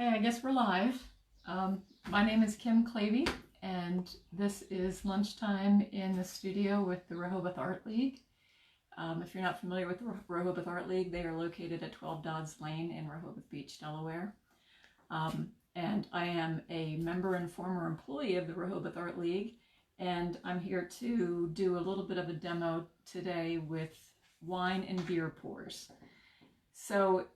Hey, I guess we're live. My name is Kim Klabe, and this is Lunchtime in the studio with the Rehoboth Art League. If you're not familiar with the Rehoboth Art League, they are located at 12 Dodds Lane in Rehoboth Beach, Delaware. And I am a member and former employee of the Rehoboth Art League, and I'm here to do a little bit of a demo today with wine and beer pours. So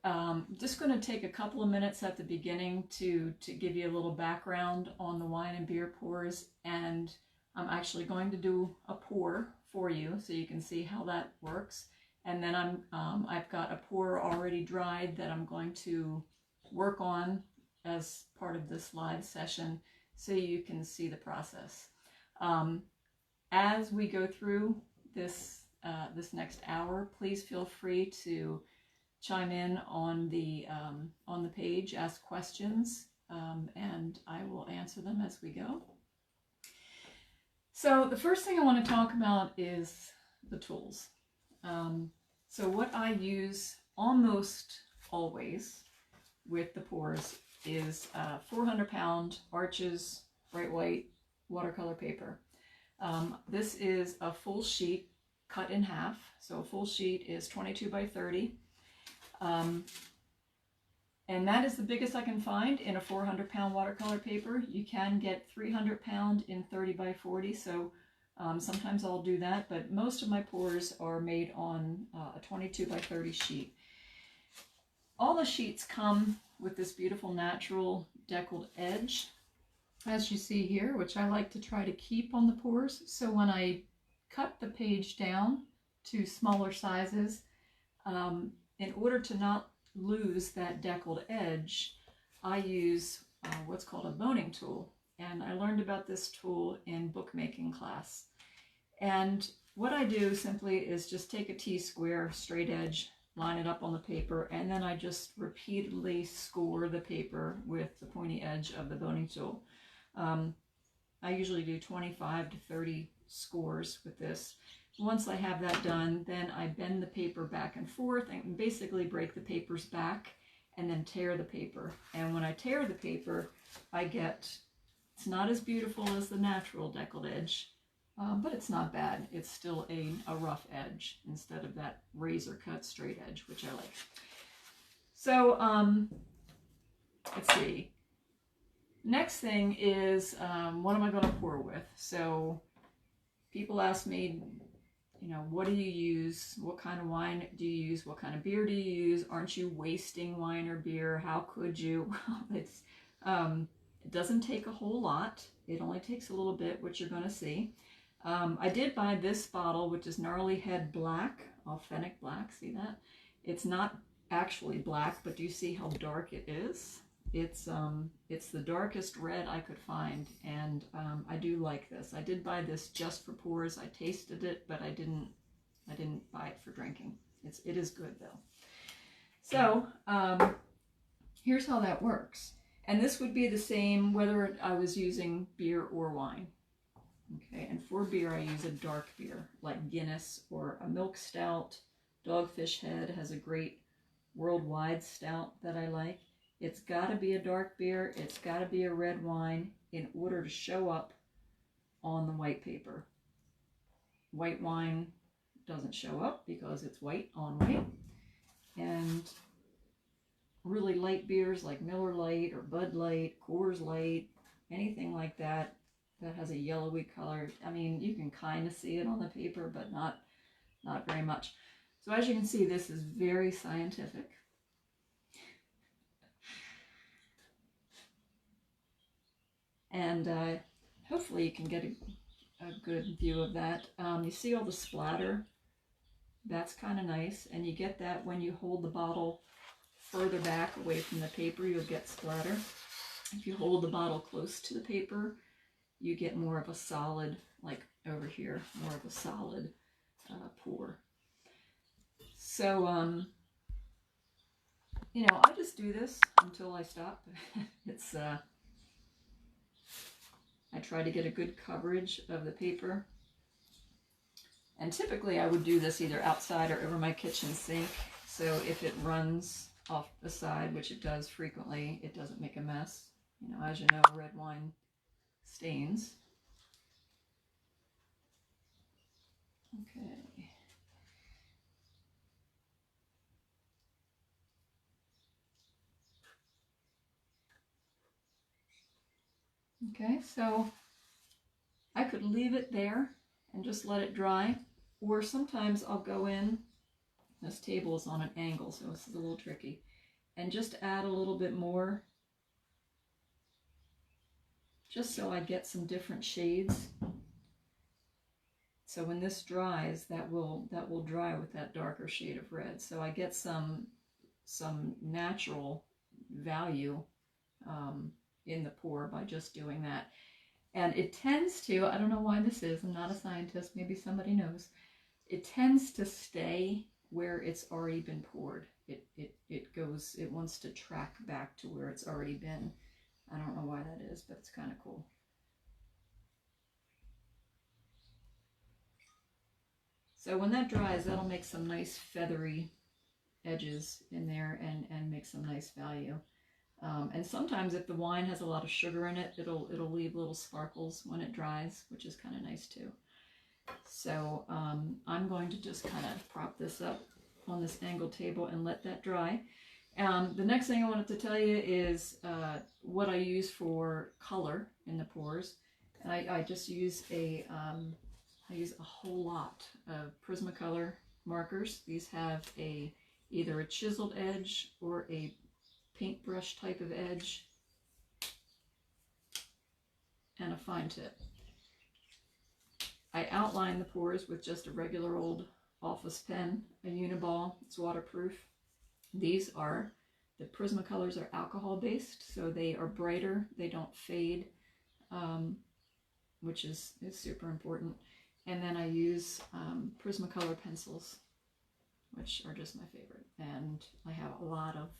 just going to take a couple of minutes at the beginning to give you a little background on the wine and beer pours, and I'm actually going to do a pour for you so you can see how that works. And then I've got a pour already dried that I'm going to work on as part of this live session so you can see the process. As we go through this next hour, please feel free to chime in on the page, ask questions, and I will answer them as we go. So the first thing I want to talk about is the tools. So what I use almost always with the pours is 400-pound Arches bright white watercolor paper. This is a full sheet cut in half. So a full sheet is 22 by 30. And that is the biggest I can find in a 400-pound watercolor paper. You can get 300-pound in 30 by 40, so sometimes I'll do that, but most of my pours are made on a 22 by 30 sheet. All the sheets come with this beautiful natural deckled edge, as you see here, which I like to try to keep on the pours. So when I cut the page down to smaller sizes, in order to not lose that deckled edge, I use what's called a boning tool. And I learned about this tool in bookmaking class. And what I do simply is just take a T-square straight edge, line it up on the paper, and then I just repeatedly score the paper with the pointy edge of the boning tool. I usually do 25 to 30 scores with this. Once I have that done, then I bend the paper back and forth and basically break the papers back and then tear the paper. And when I tear the paper, I get, it's not as beautiful as the natural deckled edge, but it's not bad. It's still a rough edge instead of that razor cut straight edge, which I like. So let's see. Next thing is, what am I going to pour with? So people ask me, you know, what do you use? What kind of wine do you use? What kind of beer do you use? Aren't you wasting wine or beer? How could you? It doesn't take a whole lot. It only takes a little bit, which you're going to see. I did buy this bottle, which is Gnarly Head Black, authentic black. See that? It's not actually black, but do you see how dark it is? It's the darkest red I could find, and I do like this. I did buy this just for pours. I tasted it, but I didn't buy it for drinking. It is good though. So here's how that works, and this would be the same whether I was using beer or wine. Okay, and for beer I use a dark beer like Guinness or a milk stout. Dogfish Head has a great worldwide stout that I like. It's got to be a dark beer. It's got to be a red wine in order to show up on the white paper. White wine doesn't show up because it's white on white. And really light beers like Miller Lite or Bud Light, Coors Light, anything like that that has a yellowy color. I mean, you can kind of see it on the paper, but not very much. So as you can see, this is very scientific. And hopefully you can get a good view of that. You see all the splatter? That's kind of nice. And you get that when you hold the bottle further back away from the paper, you'll get splatter. If you hold the bottle close to the paper, you get more of a solid, like over here, more of a solid pour. So, you know, I just do this until I stop. It's... I try to get a good coverage of the paper. And typically I would do this either outside or over my kitchen sink. So if it runs off the side, which it does frequently, it doesn't make a mess. You know, as you know, red wine stains. Okay. Okay, so I could leave it there and just let it dry, or sometimes I'll go in, this table is on an angle, so this is a little tricky, and just add a little bit more, just so I get some different shades. So when this dries, that will dry with that darker shade of red. So I get some natural value in the pour by just doing that. And it tends to, I don't know why this is, I'm not a scientist, maybe somebody knows, it tends to stay where it's already been poured. It wants to track back to where it's already been. I don't know why that is, but it's kind of cool. So when that dries, that'll make some nice feathery edges in there and make some nice value. And sometimes if the wine has a lot of sugar in it, it'll leave little sparkles when it dries, which is kind of nice too. So I'm going to just kind of prop this up on this angled table and let that dry. The next thing I wanted to tell you is what I use for color in the pours. And I just use I use a whole lot of Prismacolor markers. These have either a chiseled edge or a paintbrush type of edge and a fine tip. I outline the pours with just a regular old office pen, a Uniball. It's waterproof. These are, the Prismacolors are alcohol based, so they are brighter, they don't fade, which is super important. And then I use Prismacolor pencils, which are just my favorite. And I have a lot of.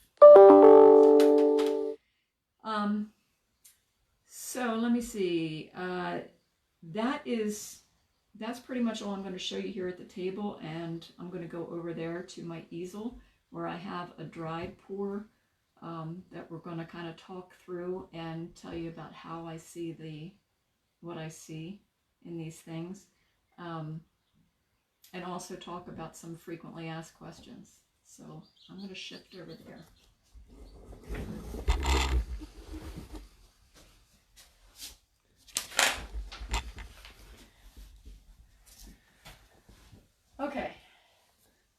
So let me see. That's pretty much all I'm going to show you here at the table, and I'm going to go over there to my easel where I have a dried pour that we're going to kind of talk through and tell you about how I see what I see in these things, and also talk about some frequently asked questions. So I'm going to shift over there. Okay,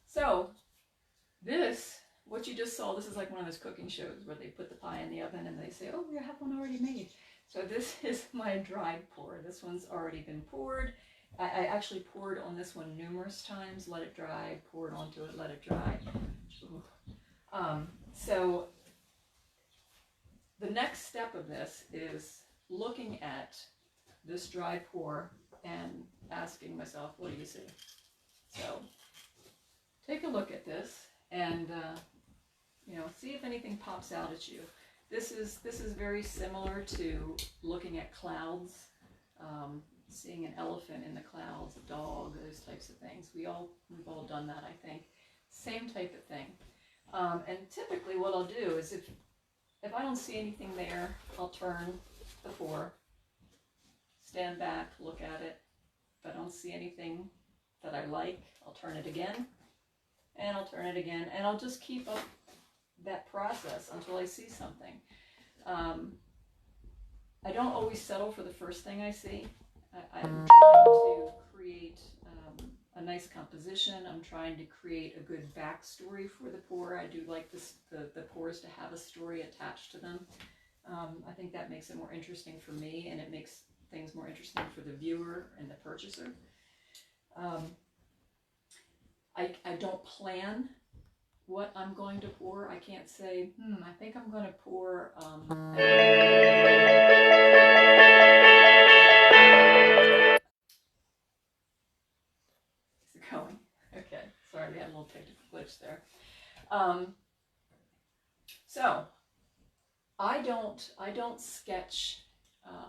so what you just saw, this is like one of those cooking shows where they put the pie in the oven and they say, oh, we have one already made. So this is my dried pour. This one's already been poured. I actually poured on this one numerous times, let it dry, poured onto it, let it dry. So the next step of this is looking at this dry pour and asking myself, what do you see? So take a look at this and see if anything pops out at you. This is very similar to looking at clouds, seeing an elephant in the clouds, a dog, those types of things. We've all done that, I think. Same type of thing. And typically what I'll do is if I don't see anything there, I'll turn the pour, stand back, look at it. If I don't see anything that I like, I'll turn it again, and I'll turn it again, and I'll just keep up that process until I see something. I don't always settle for the first thing I see. I'm trying to create a nice composition. I'm trying to create a good backstory for the pour. I do like the pours to have a story attached to them. I think that makes it more interesting for me, and it makes things more interesting for the viewer and the purchaser. I don't plan what I'm going to pour. I can't say, I think I'm going to pour Is it going? Okay, sorry, we had a little technical glitch there. So I don't sketch.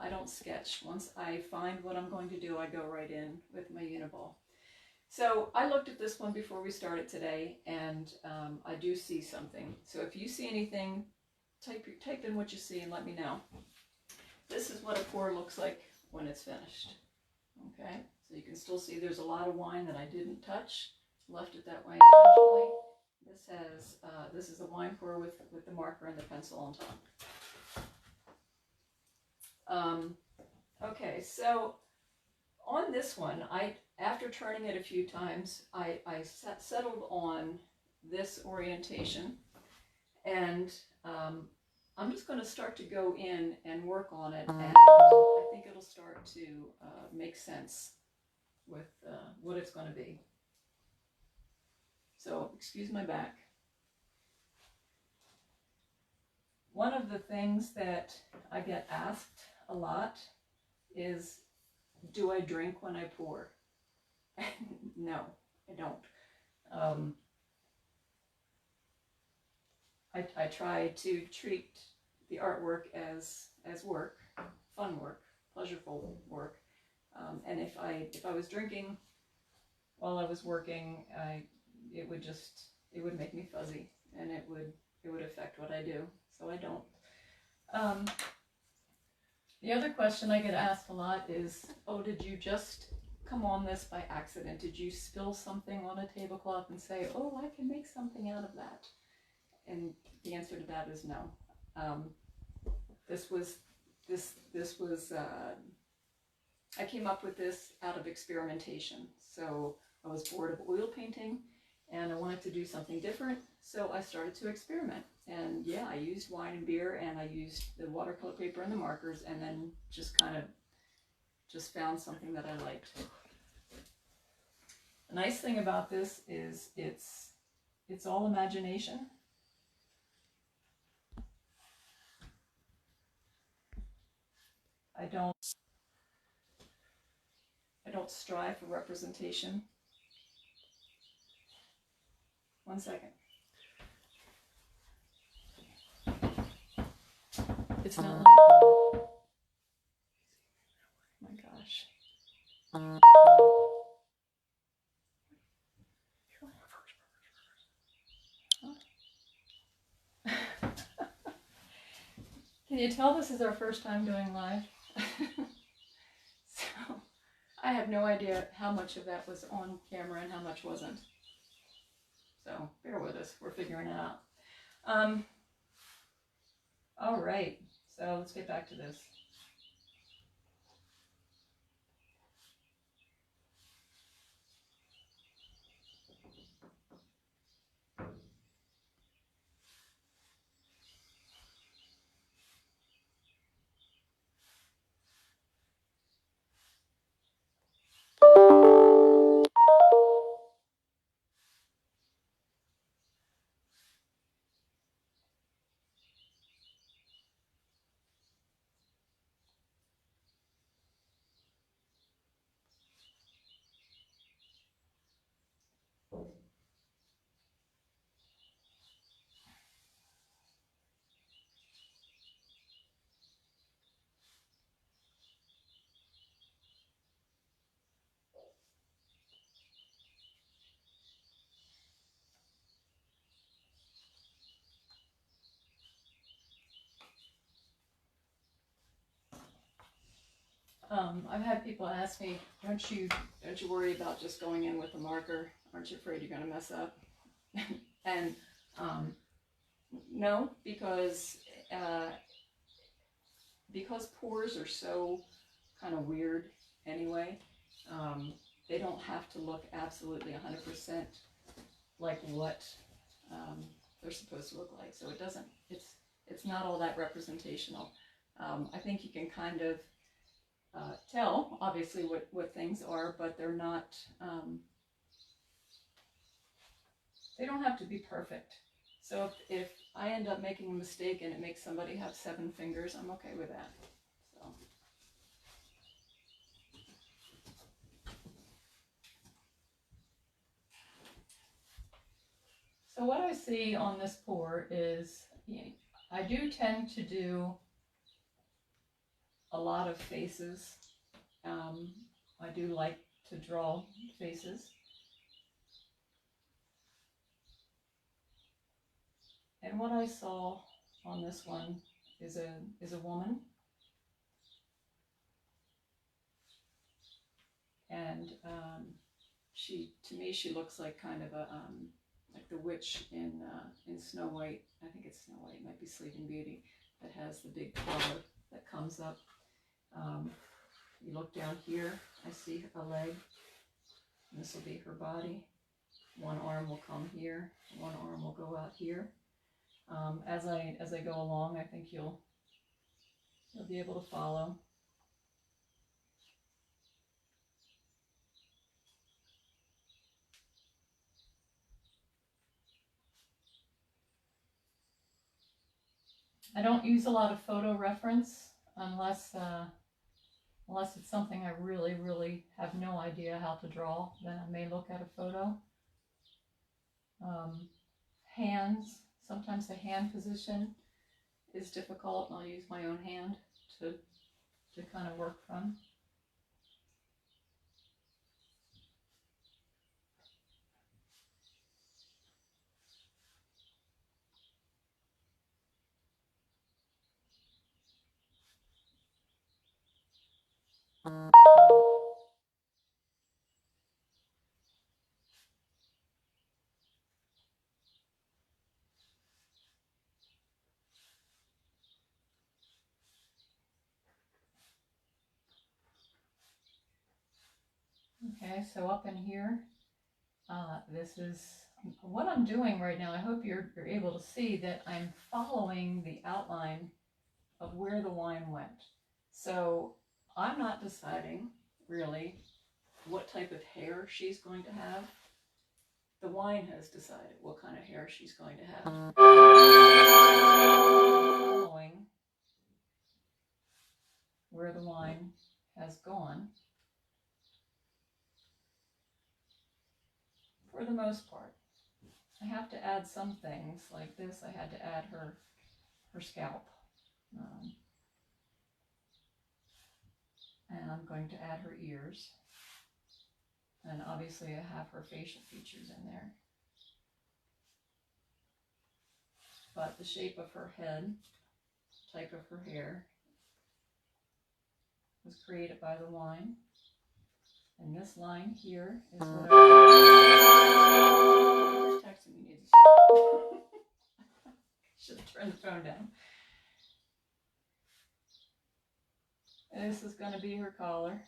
I don't sketch. Once I find what I'm going to do, I go right in with my Uniball. So I looked at this one before we started today, and I do see something. So if you see anything, type in what you see and let me know. This is what a pour looks like when it's finished. Okay, so you can still see there's a lot of wine that I didn't touch, left it that way intentionally. This is a wine pour with the marker and the pencil on top. Okay, so on this one, after turning it a few times, I settled on this orientation, and I'm just going to start to go in and work on it, and I think it'll start to make sense with what it's going to be. So, excuse my back. One of the things that I get asked a lot is, do I drink when I pour? No, I don't. I try to treat the artwork as work, fun work, pleasurable work. And if I was drinking while I was working, it would make me fuzzy, and it would affect what I do. So I don't. The other question I get asked a lot is, oh, did you just come on this by accident? Did you spill something on a tablecloth and say, oh, I can make something out of that? And the answer to that is no. I came up with this out of experimentation. So I was bored of oil painting, and I wanted to do something different, so I started to experiment. And yeah, I used wine and beer, and I used the watercolor paper and the markers, and then just kind of found something that I liked. The nice thing about this is it's all imagination. I don't strive for representation. One second. It's not. Oh my gosh. Can you tell this is our first time doing live? So I have no idea how much of that was on camera and how much wasn't. So bear with us, we're figuring it out. All right, so let's get back to this. I've had people ask me, don't you worry about just going in with a marker? Aren't you afraid you're going to mess up? And no, because pours are so kind of weird anyway. They don't have to look absolutely 100% like what they're supposed to look like. So it doesn't. It's not all that representational. I think you can kind of tell, obviously, what things are, but they're not. They don't have to be perfect. So if I end up making a mistake and it makes somebody have 7 fingers, I'm okay with that. So what I see on this pour is, I do tend to do a lot of faces. I do like to draw faces. And what I saw on this one is a woman, and to me she looks like kind of a like the witch in Snow White. I think it's Snow White. It might be Sleeping Beauty, that has the big collar that comes up. You look down here, I see a leg. And this will be her body. One arm will come here. One arm will go out here. As I go along, I think you'll be able to follow. I don't use a lot of photo reference unless it's something I really, really have no idea how to draw. Then I may look at a photo. Hands, sometimes the hand position is difficult, and I'll use my own hand to kind of work from. Okay, so up in here, this is what I'm doing right now. I hope you're able to see that I'm following the outline of where the wine went. So I'm not deciding really what type of hair she's going to have. The wine has decided what kind of hair she's going to have. Following where the wine has gone, for the most part. I have to add some things like this. I had to add her scalp. And I'm going to add her ears. And obviously I have her facial features in there. But the shape of her head, type of her hair, was created by the wine. And this line here is what I texting me needs to stop. Should have turned the phone down. And this is going to be her collar.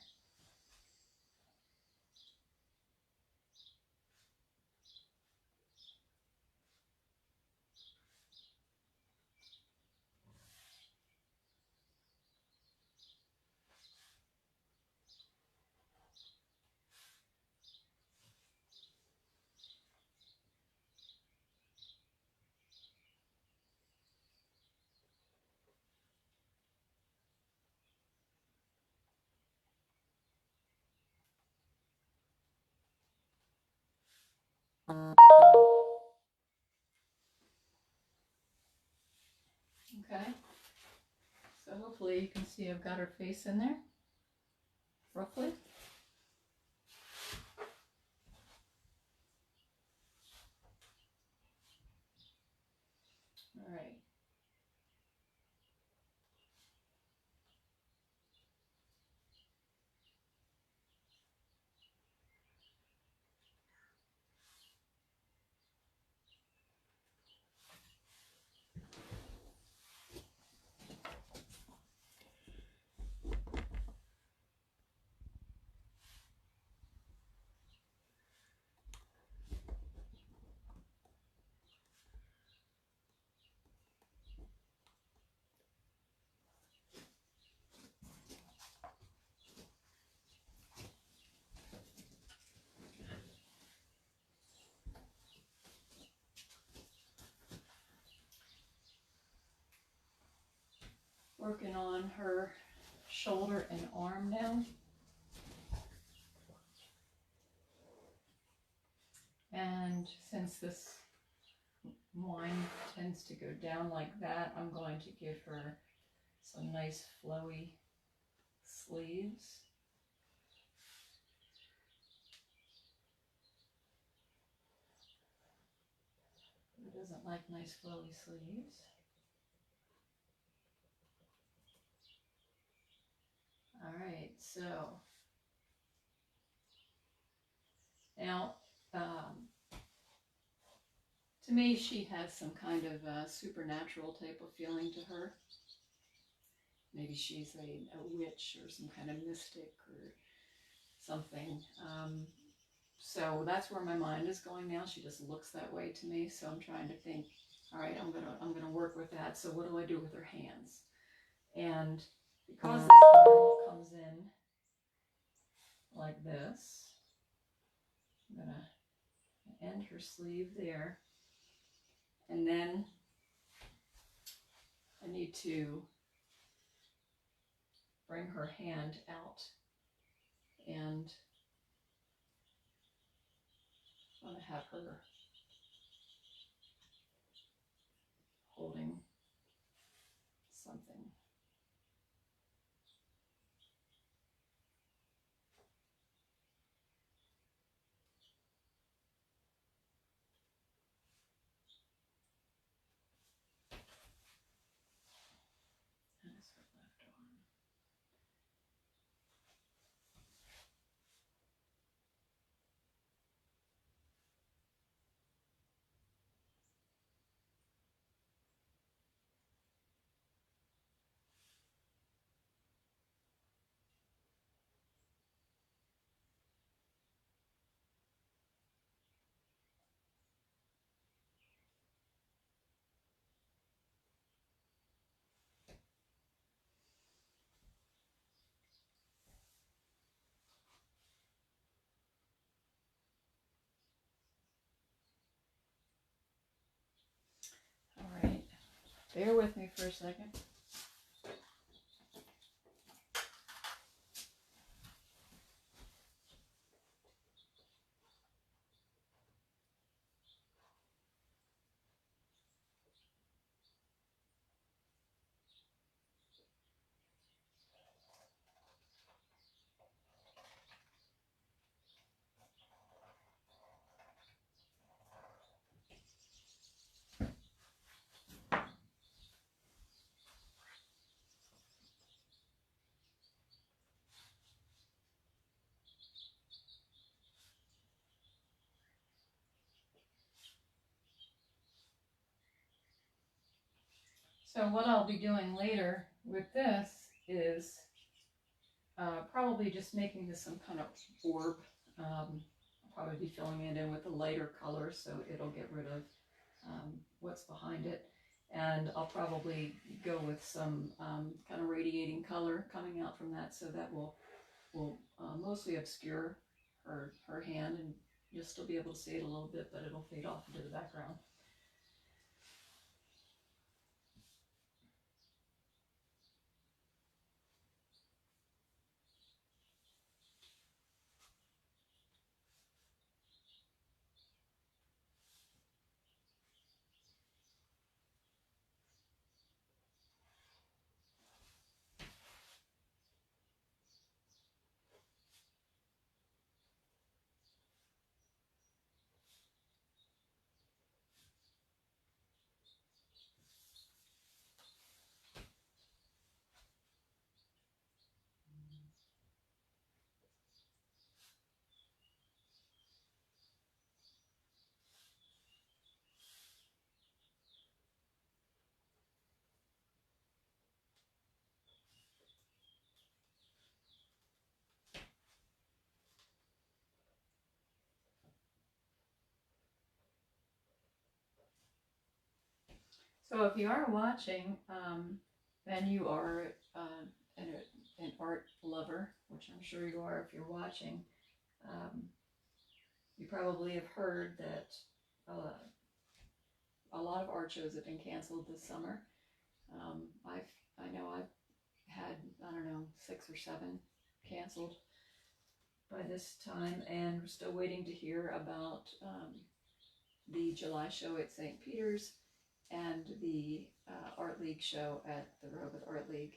Okay, so hopefully you can see I've got her face in there, roughly. All right. Working on her shoulder and arm now. And since this wine tends to go down like that, I'm going to give her some nice flowy sleeves. doesn't like nice flowy sleeves. All right, so now to me she has some kind of supernatural type of feeling to her. Maybe she's a witch or some kind of mystic or something. So that's where my mind is going now. She just looks that way to me. So I'm trying to think, all right, I'm gonna work with that. So what do I do with her hands? And because this arm comes in like this, I'm gonna end her sleeve there. And then I need to bring her hand out, and I'm gonna have her holding something. That's her left arm. All right, bear with me for a second. So what I'll be doing later with this is probably just making this some kind of orb. I'll probably be filling it in with a lighter color so it'll get rid of what's behind it. And I'll probably go with some kind of radiating color coming out from that, so that will mostly obscure her hand, and you'll still be able to see it a little bit, but it'll fade off into the background. So if you are watching, then you are an art lover, which I'm sure you are if you're watching. You probably have heard that a lot of art shows have been canceled this summer. I know I've had, I don't know, 6 or 7 canceled by this time, and we're still waiting to hear about the July show at St. Peter's and the Art League show at the Rehoboth Art League.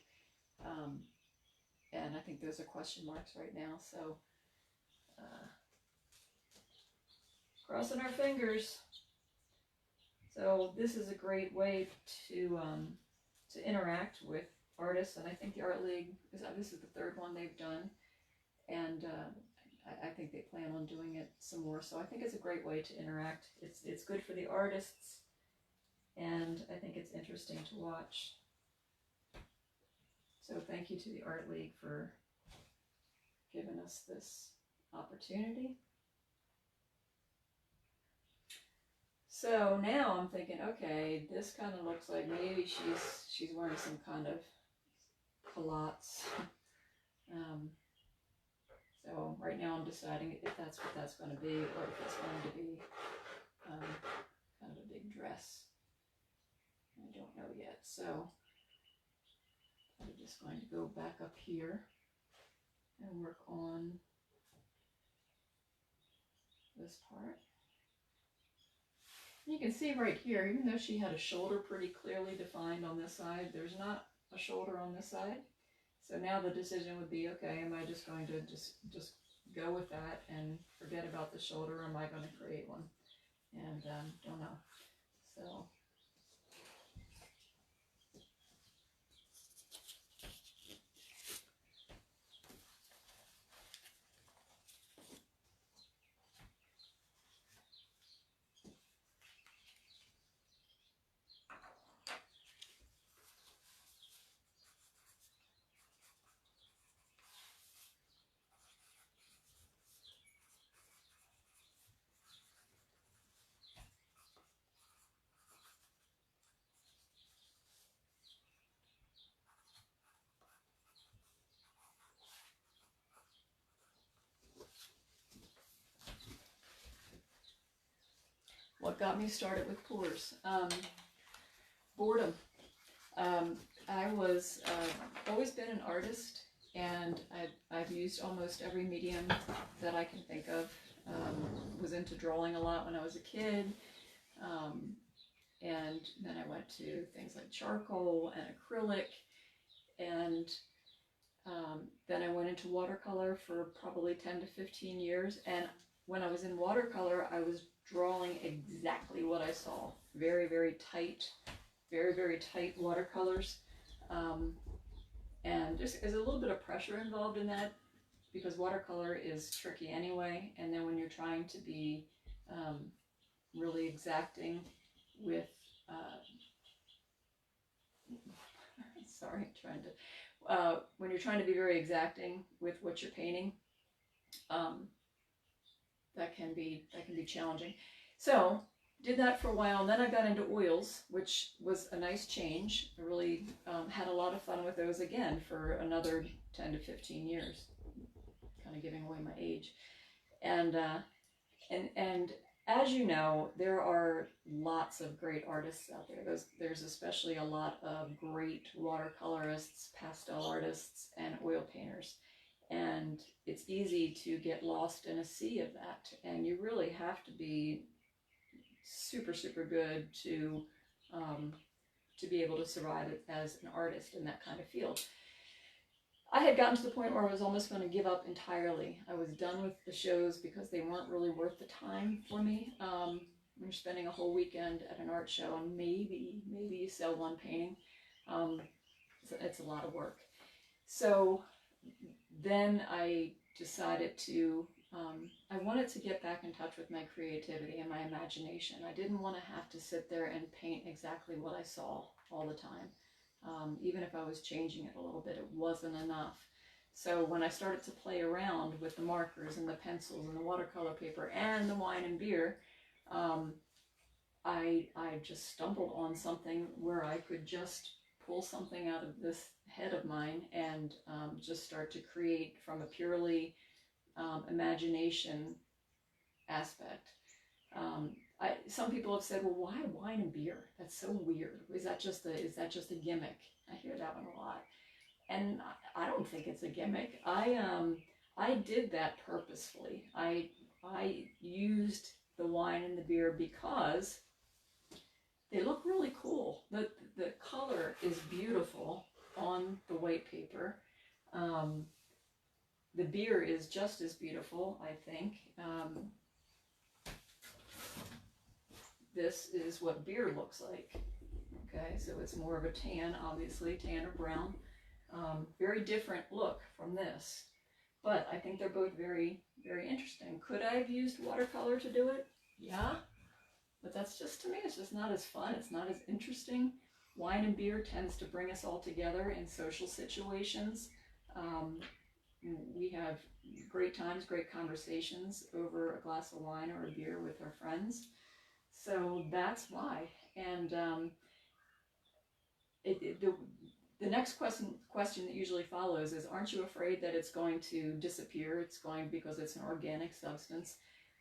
And I think those are question marks right now, so crossing our fingers. So this is a great way to interact with artists, and I think the Art League, this is the third one they've done, and I think they plan on doing it some more. So I think it's a great way to interact. It's good for the artists, and I think it's interesting to watch. So thank you to the Art League for giving us this opportunity. So now I'm thinking, okay, this kind of looks like maybe she's wearing some kind of culottes. So right now I'm deciding if that's what that's going to be, or if it's going to be kind of a big dress. I don't know yet. So I'm just going to go back up here and work on this part. You can see right here, even though she had a shoulder pretty clearly defined on this side, there's not a shoulder on this side. So now the decision would be, okay, am I just going to just go with that and forget about the shoulder, or am I going to create one? And don't know. So what got me started with pours? Boredom. I was always been an artist, and I've used almost every medium that I can think of. Was into drawing a lot when I was a kid, and then I went to things like charcoal and acrylic, and then I went into watercolor for probably 10 to 15 years, and when I was in watercolor, I was drawing exactly what I saw. Very, very tight, very tight watercolors. And there's a little bit of pressure involved in that, because watercolor is tricky anyway, and then when you're trying to be really exacting with, when you're trying to be very exacting with what you're painting, that can be challenging. So did that for a while, and then I got into oils, which was a nice change. I really had a lot of fun with those again for another 10 to 15 years, kind of giving away my age. And as you know, there are lots of great artists out there. There's especially a lot of great watercolorists, pastel artists, and oil painters. And it's easy to get lost in a sea of that. And you really have to be super, super good to be able to survive as an artist in that kind of field. I had gotten to the point where I was almost going to give up entirely. I was done with the shows because they weren't really worth the time for me. When you're spending a whole weekend at an art show and maybe you sell one painting, it's a lot of work. So then I decided to, I wanted to get back in touch with my creativity and my imagination. I didn't want to have to sit there and paint exactly what I saw all the time. Even if I was changing it a little bit, it wasn't enough. So when I started to play around with the markers and the pencils and the watercolor paper and the wine and beer, I just stumbled on something where I could just pull something out of this head of mine and just start to create from a purely imagination aspect. Some people have said, well, why wine and beer? That's so weird. Is that just a gimmick? I hear that one a lot. And I don't think it's a gimmick. I did that purposefully. I used the wine and the beer because they look really cool. The color is beautiful on the white paper. The beer is just as beautiful, I think. this is what beer looks like. Okay, so it's more of a tan, obviously, tan or brown. Very different look from this. But I think they're both very, very interesting. Could I have used watercolor to do it? Yeah. But that's just, to me, it's just not as fun. It's not as interesting. Wine and beer tends to bring us all together in social situations. We have great times, great conversations over a glass of wine or a beer with our friends. So that's why. And the next question that usually follows is, aren't you afraid that it's going to disappear? It's going, because it's an organic substance.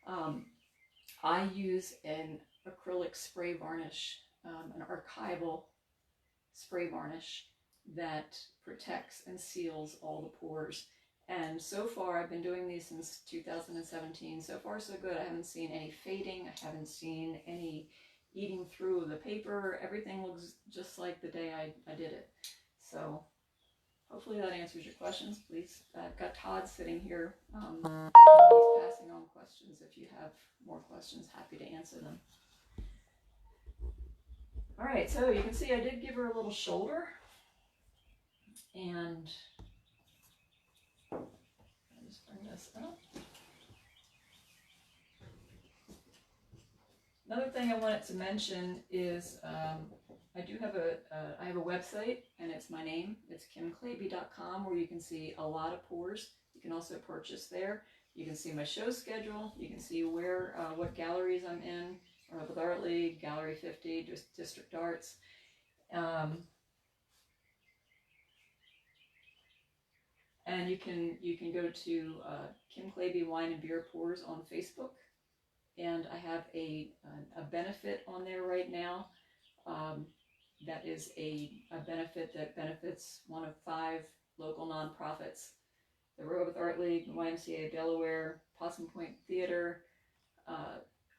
I use an acrylic spray varnish, an archival spray varnish that protects and seals all the pores. And so far, I've been doing these since 2017. So far, so good. I haven't seen any fading. I haven't seen any eating through the paper. Everything looks just like the day I did it. So hopefully that answers your questions. Please, I've got Todd sitting here. And he's passing on questions. If you have more questions, happy to answer them. All right, so you can see I did give her a little shoulder. And I'll just bring this up. Another thing I wanted to mention is I do have I have a website, and it's my name. It's kimklabe.com, where you can see a lot of pours. You can also purchase there. You can see my show schedule. You can see where what galleries I'm in. With Art League, Gallery 50, just District Arts. And you can go to Kim Klabe Wine and Beer Pours on Facebook. And I have a benefit on there right now. That is a benefit that benefits one of 5 local nonprofits: the Rehoboth Art League, the YMCA of Delaware, Possum Point Theater,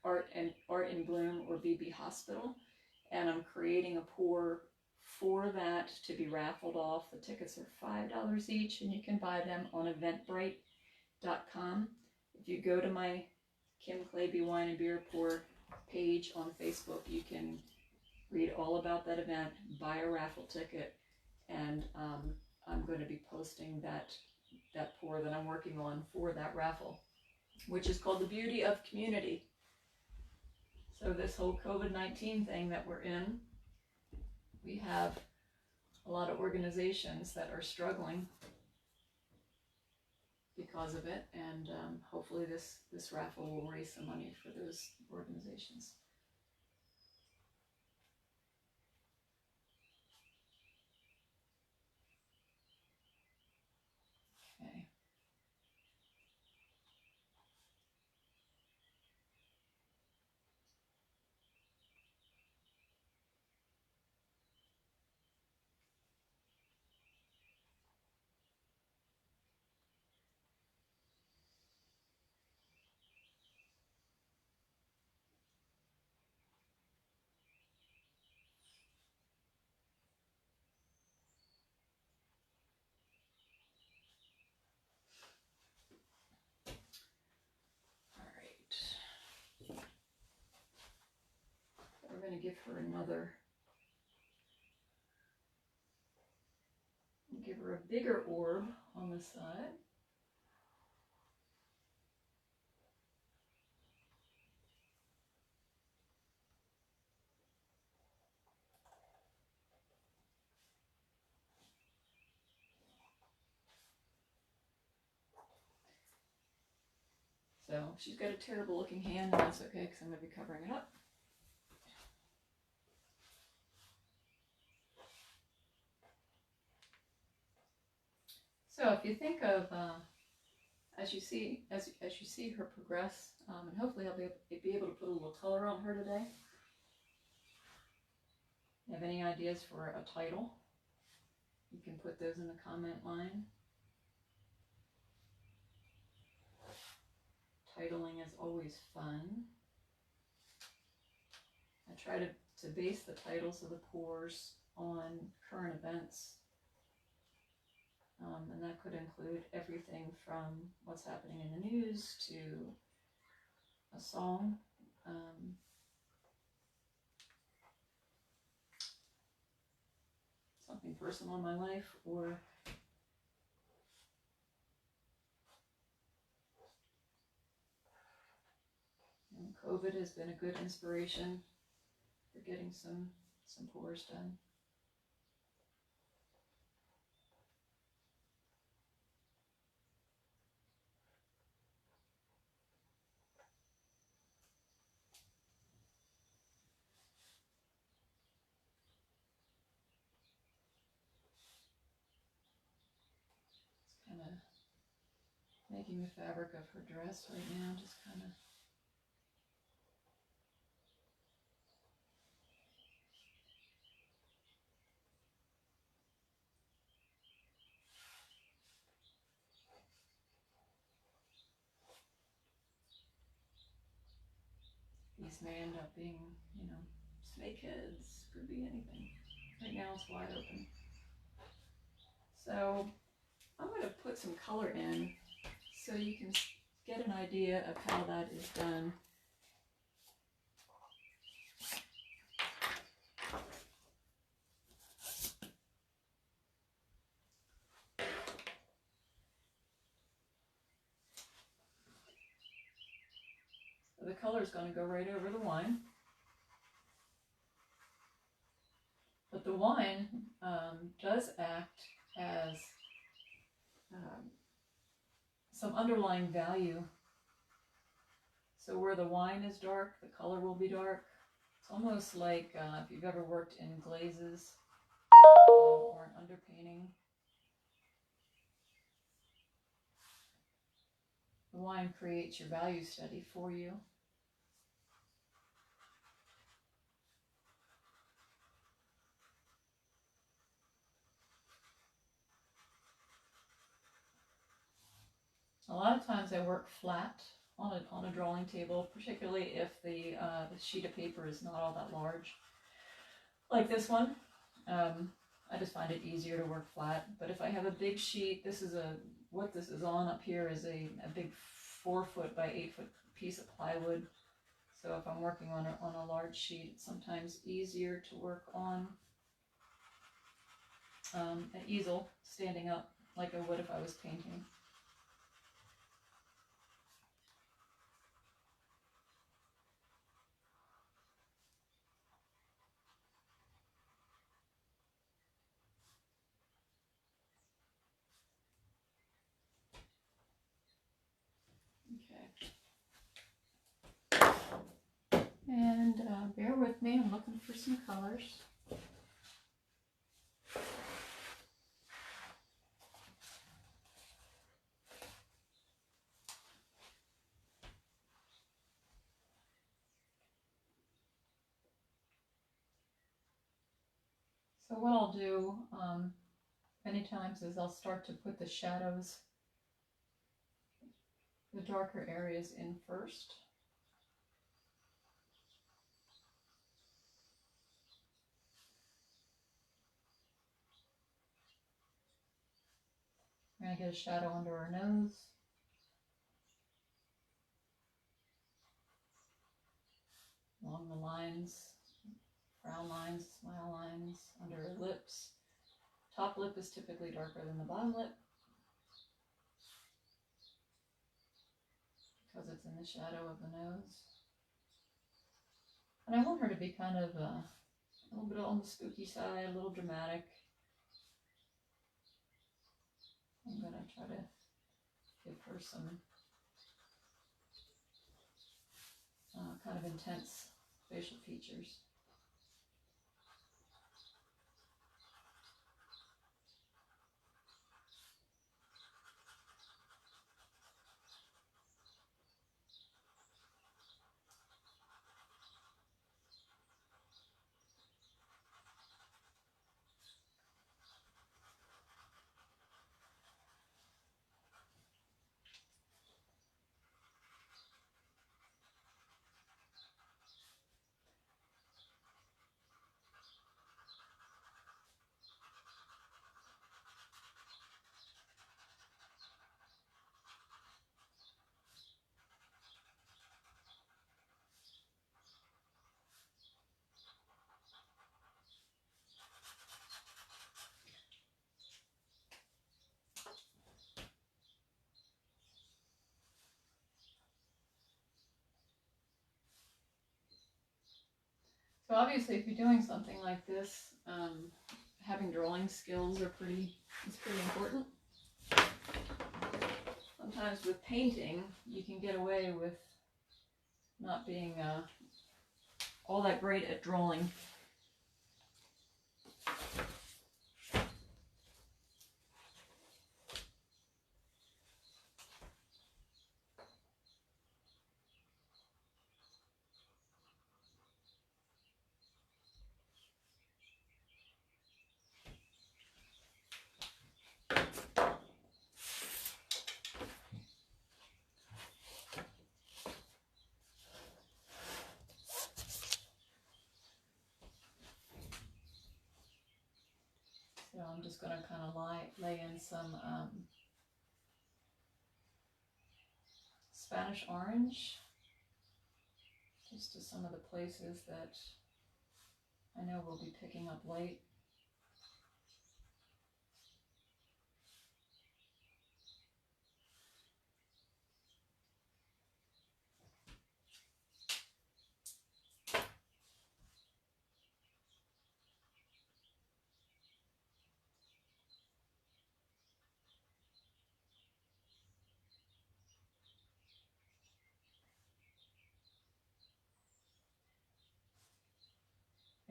Art in Bloom, or BB Hospital. And I'm creating a pour for that to be raffled off. The tickets are $5 each, and you can buy them on eventbrite.com. If you go to my Kim Klabe Wine and Beer Pour page on Facebook, you can read all about that event, buy a raffle ticket, and I'm going to be posting that pour that I'm working on for that raffle, which is called The Beauty of Community. So this whole COVID-19 thing that we're in, we have a lot of organizations that are struggling because of it, and hopefully this raffle will raise some money for those organizations. Okay. We're going to give her give her a bigger orb on the side. So she's got a terrible looking hand, and that's okay because I'm going to be covering it up. So if you think of, as you see her progress, and hopefully I'll be able to put a little color on her today. You have any ideas for a title? You can put those in the comment line. Titling is always fun. I try to base the titles of the pours on current events. And that could include everything from what's happening in the news to a song. person in my life, or COVID has been a good inspiration for getting some pours done. Kind of making the fabric of her dress right now, just kind of. These may end up being, you know, snake heads, could be anything. Right now it's wide open. So I'm going to put some color in so you can get an idea of how that is done. So the color is going to go right over the wine. But the wine does act as some underlying value. So where the wine is dark, the color will be dark. It's almost like if you've ever worked in glazes or an underpainting. The wine creates your value study for you. A lot of times I work flat on a drawing table, particularly if the sheet of paper is not all that large. Like this one, I just find it easier to work flat. But if I have a big sheet, what this is on up here is a big 4-foot by 8-foot piece of plywood. So if I'm working on a large sheet, it's sometimes easier to work on an easel standing up like I would if I was painting. Okay. And bear with me, I'm looking for some colors. So what I'll do many times is I'll start to put the shadows, the darker areas in first. I'm going to get a shadow under her nose. Along the lines, frown lines, smile lines, under her lips. Top lip is typically darker than the bottom lip because it's in the shadow of the nose. And I want her to be kind of a little bit on the spooky side, a little dramatic. I'm going to try to give her some kind of intense facial features. So obviously if you're doing something like this, having drawing skills is pretty important. Sometimes with painting, you can get away with not being all that great at drawing. So I'm just going to kind of lay in some Spanish orange just to some of the places that I know we'll be picking up light.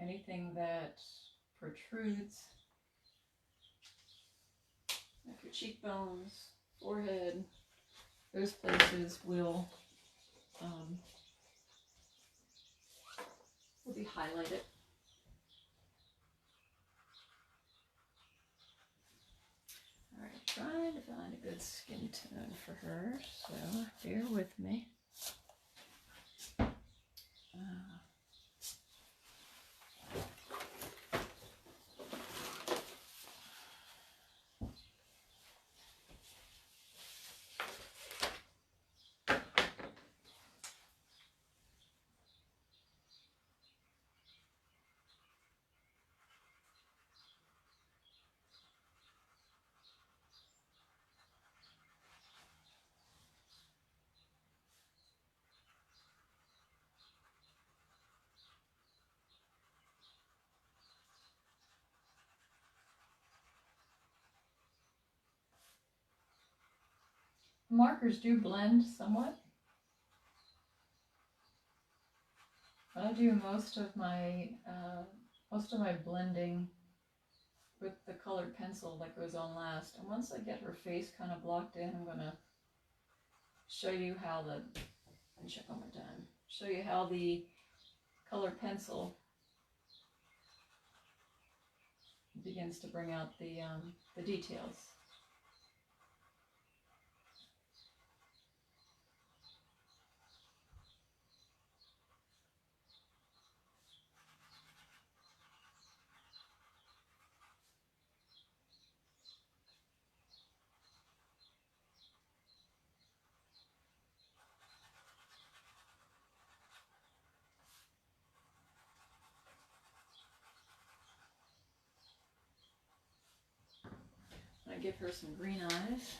Anything that protrudes, like your cheekbones, forehead, those places will be highlighted. All right, trying to find a good skin tone for her, so bear with me. Markers do blend somewhat. I do most of my blending with the colored pencil that goes on last. And once I get her face kind of blocked in, I'm gonna show you how let me check on my time. Show you how the colored pencil begins to bring out the details. I give her some green eyes.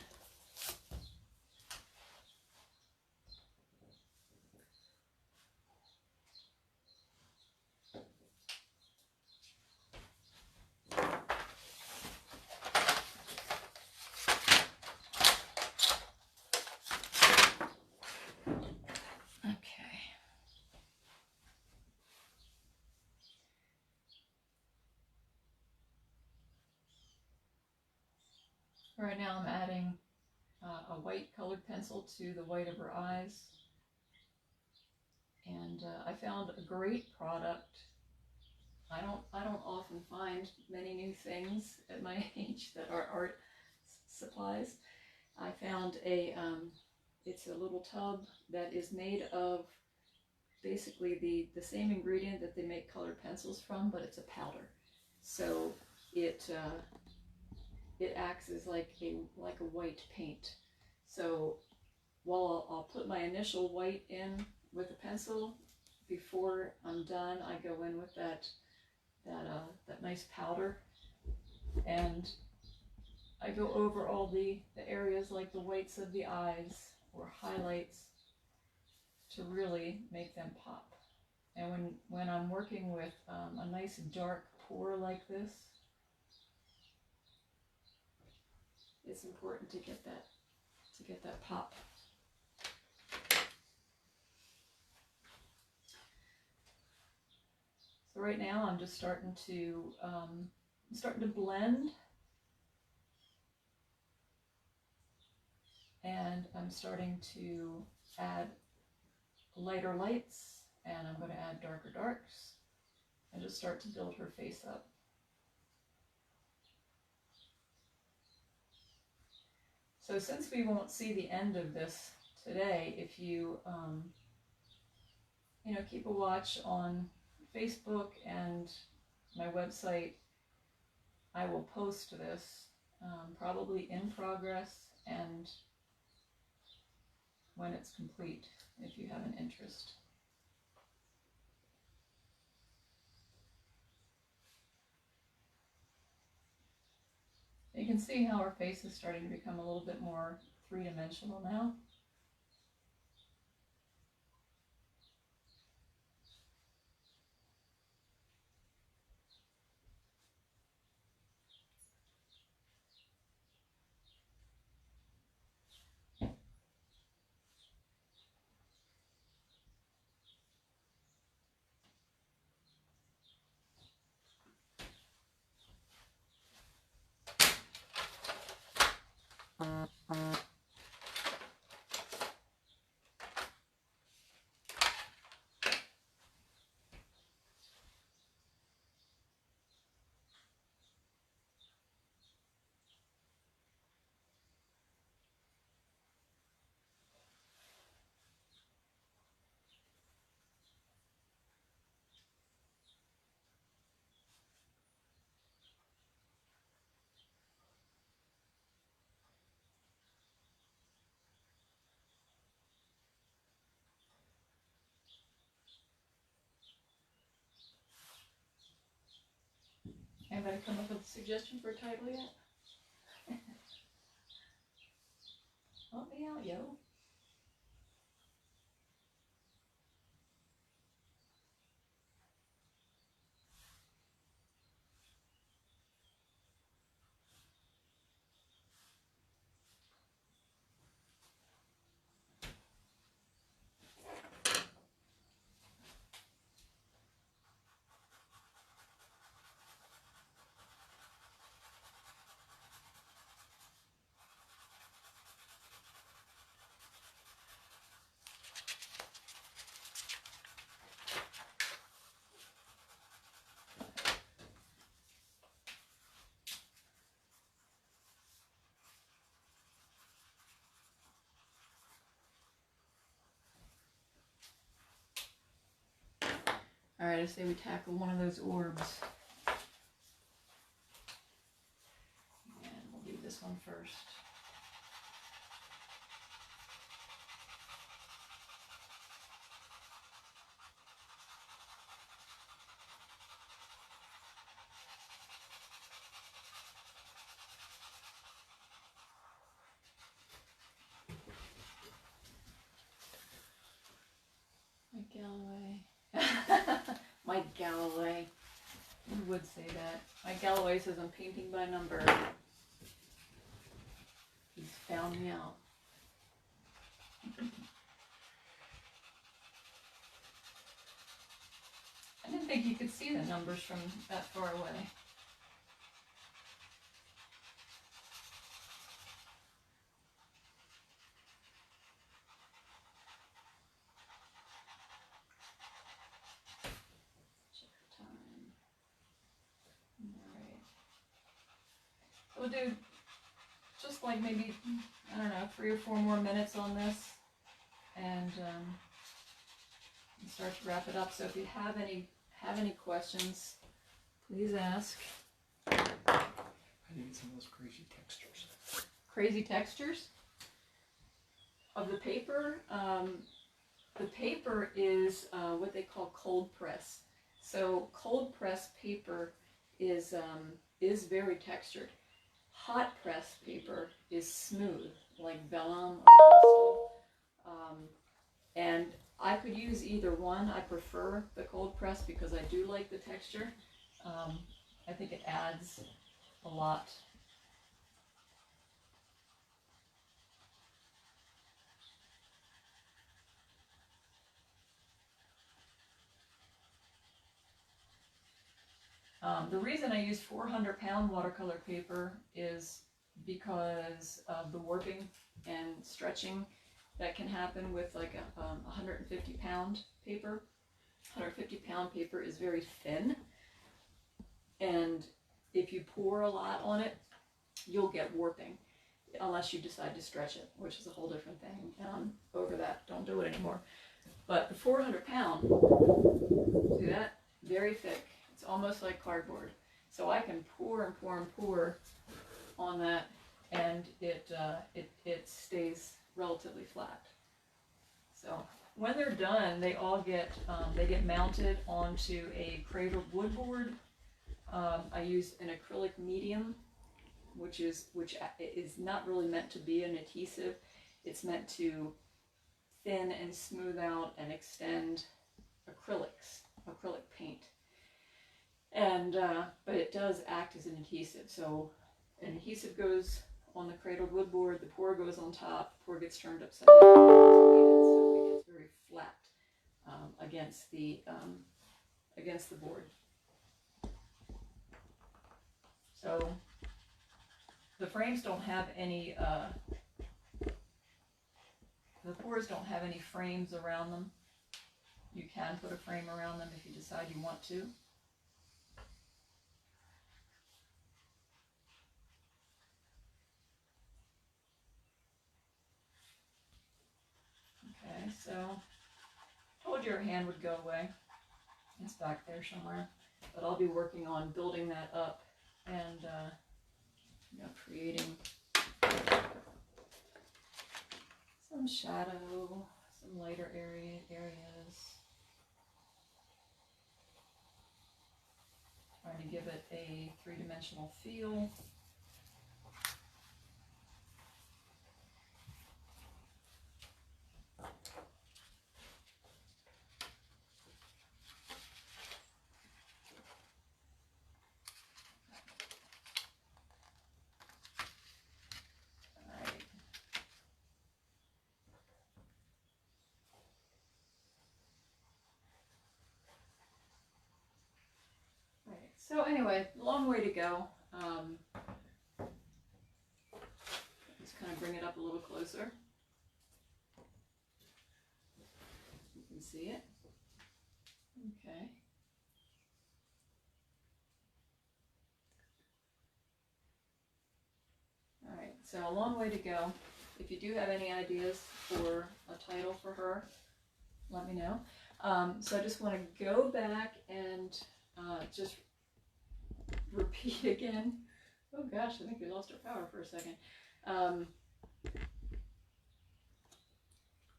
Right now I'm adding a white colored pencil to the white of her eyes. And I found a great product. I don't often find many new things at my age that are art supplies. I found it's a little tub that is made of basically the same ingredient that they make colored pencils from, but it's a powder. So it acts as like a white paint. So while I'll put my initial white in with a pencil, before I'm done, I go in with that nice powder, and I go over all the areas like the whites of the eyes or highlights to really make them pop. And when I'm working with a nice dark pour like this, it's important to get that pop. So right now I'm just starting to blend, and I'm starting to add lighter lights, and I'm going to add darker darks, and just start to build her face up. So since we won't see the end of this today, if you keep a watch on Facebook and my website, I will post this probably in progress and when it's complete, if you have an interest. You can see how our face is starting to become a little bit more three-dimensional now. Anybody come up with a suggestion for a title yet? Help me out, yo. All right, I say we tackle one of those orbs. And we'll do this one first. Mike Galloway. Mike Galloway. Who would say that? Mike Galloway says I'm painting by number. He's found me out. I didn't think you could see the numbers from that far away. We'll do just like maybe, I don't know, 3 or 4 more minutes on this, and start to wrap it up. So if you have any questions, please ask. I need some of those crazy textures. Crazy textures of the paper. The paper is what they call cold press. So cold press paper is very textured. Hot press paper is smooth, like vellum or crystal. And I could use either one. I prefer the cold press because I do like the texture. I think it adds a lot. The reason I use 400-pound watercolor paper is because of the warping and stretching that can happen with like a 150-pound paper. 150-pound paper is very thin, and if you pour a lot on it, you'll get warping unless you decide to stretch it, which is a whole different thing. Over that, don't do it anymore. But the 400-pound, see that? Very thick. It's almost like cardboard. So I can pour and pour and pour on that, and it stays relatively flat. So when they're done, they all get mounted onto a cradled wood board. I use an acrylic medium, which is not really meant to be an adhesive. It's meant to thin and smooth out and extend acrylic paint. And but it does act as an adhesive. So an adhesive goes on the cradled wood board, the pour goes on top, the pour gets turned upside down, so it gets very flat against the board. So the frames don't have any, the pours don't have any frames around them. You can put a frame around them if you decide you want to. Okay, so told you your hand would go away. It's back there somewhere. But I'll be working on building that up and creating some shadow, some lighter areas. Trying to give it a three-dimensional feel. So anyway, long way to go. Let's kind of bring it up a little closer. You can see it. Okay. All right, so a long way to go. If you do have any ideas for a title for her, let me know. So I just want to go back and just repeat again. Oh gosh, I think we lost our power for a second.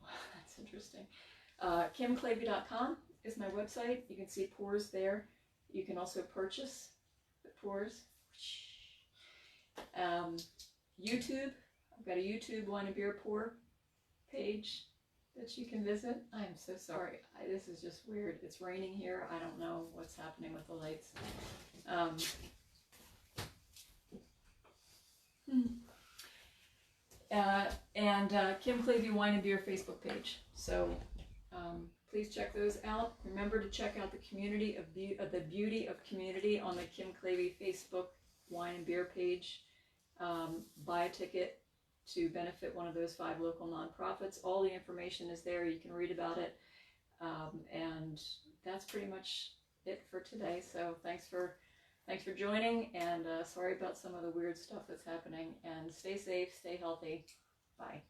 That's interesting. KimKlabe.com is my website. You can see pours there. You can also purchase the pours. YouTube, I've got a YouTube wine and beer pour page that you can visit. I am so sorry. This is just weird. It's raining here. I don't know what's happening with the lights. And Kim Klabe Wine and Beer Facebook page. So please check those out. Remember to check out the community of the beauty of community on the Kim Klabe Facebook Wine and Beer page. Buy a ticket to benefit one of those 5 local nonprofits. All the information is there. You can read about it. And that's pretty much it for today. So thanks for joining, and sorry about some of the weird stuff that's happening, and stay safe, stay healthy. Bye.